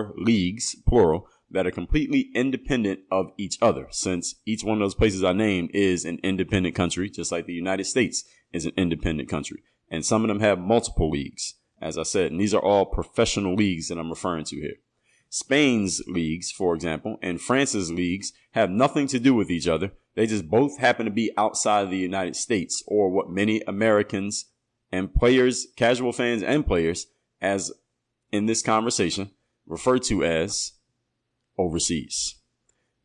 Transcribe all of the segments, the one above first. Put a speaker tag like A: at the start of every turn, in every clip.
A: 4 leagues, plural, that are completely independent of each other, since each one of those places I named is an independent country, just like the United States is an independent country. And some of them have multiple leagues, as I said, and these are all professional leagues that I'm referring to here. Spain's leagues, for example, and France's leagues have nothing to do with each other. They just both happen to be outside of the United States, or what many Americans and players, casual fans and players, as in this conversation, refer to as overseas.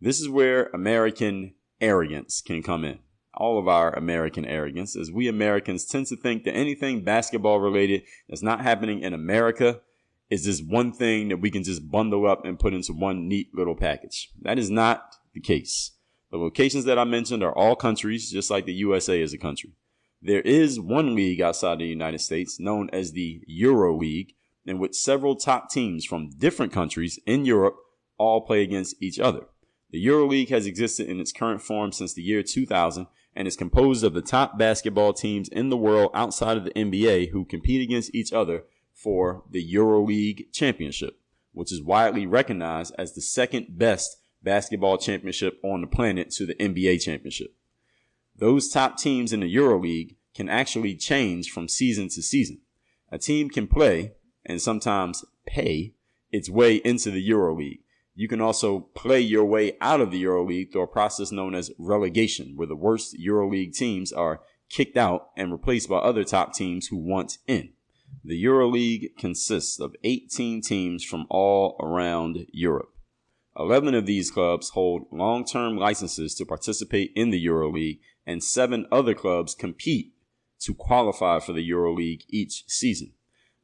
A: This is where American arrogance can come in. All of our American arrogance, as we Americans tend to think that anything basketball related that's not happening in America is this one thing that we can just bundle up and put into one neat little package. That is not the case. The locations that I mentioned are all countries, just like the USA is a country. There is one league outside the United States known as the Euro League, in which several top teams from different countries in Europe all play against each other. The Euro League has existed in its current form since the year 2000 and is composed of the top basketball teams in the world outside of the NBA who compete against each other for the Euro League championship, which is widely recognized as the second best basketball championship on the planet to the NBA championship. Those top teams in the Euro League can actually change from season to season. A team can play and sometimes pay its way into the Euro League. You can also play your way out of the Euro League through a process known as relegation, where the worst Euro League teams are kicked out and replaced by other top teams who want in. The Euro League consists of 18 teams from all around Europe. 11 of these clubs hold long-term licenses to participate in the Euro League, and 7 other clubs compete to qualify for the Euro League each season.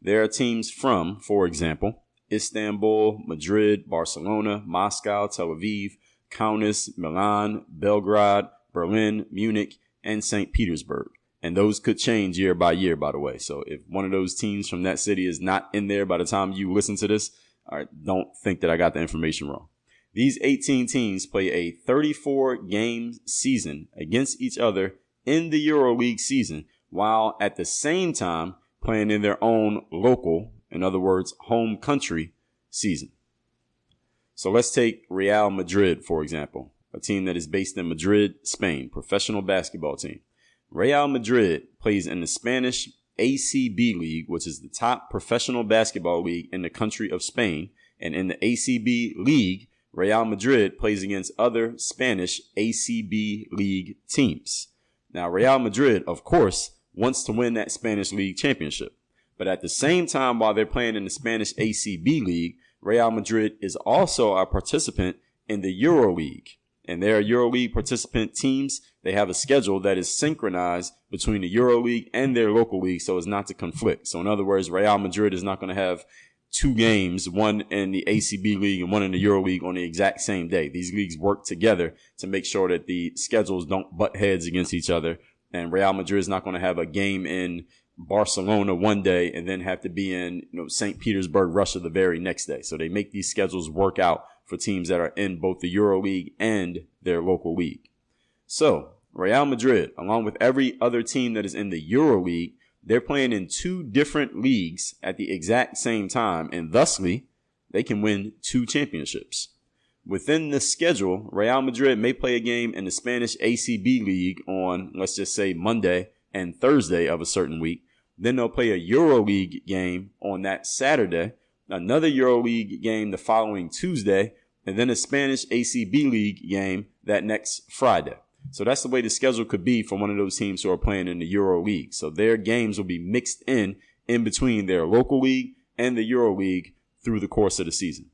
A: There are teams from, for example, Istanbul, Madrid, Barcelona, Moscow, Tel Aviv, Kaunas, Milan, Belgrade, Berlin, Munich, and St. Petersburg. And those could change year by year, by the way. So if one of those teams from that city is not in there by the time you listen to this, all right, don't think that I got the information wrong. These 18 teams play a 34-game season against each other in the EuroLeague season, while at the same time playing in their own local, in other words, home country season. So let's take Real Madrid, for example, a team that is based in Madrid, Spain, professional basketball team. Real Madrid plays in the Spanish ACB League, which is the top professional basketball league in the country of Spain. And in the ACB League, Real Madrid plays against other Spanish ACB League teams. Now, Real Madrid, of course, wants to win that Spanish League championship. But at the same time, while they're playing in the Spanish ACB League, Real Madrid is also a participant in the EuroLeague. And their EuroLeague participant teams, they have a schedule that is synchronized between the EuroLeague and their local league so as not to conflict. So in other words, Real Madrid is not going to have 2 games, one in the ACB League and one in the EuroLeague on the exact same day. These leagues work together to make sure that the schedules don't butt heads against each other. And Real Madrid is not going to have a game in Barcelona one day and then have to be in St. Petersburg, Russia the very next day. So they make these schedules work out for teams that are in both the EuroLeague and their local league. So Real Madrid, along with every other team that is in the EuroLeague, they're playing in 2 different leagues at the exact same time, and thusly, they can win 2 championships. Within the schedule, Real Madrid may play a game in the Spanish ACB League on, let's just say, Monday and Thursday of a certain week. Then they'll play a EuroLeague game on that Saturday, another EuroLeague game the following Tuesday, and then a Spanish ACB League game that next Friday. So that's the way the schedule could be for one of those teams who are playing in the EuroLeague. So their games will be mixed in between their local league and the EuroLeague through the course of the season.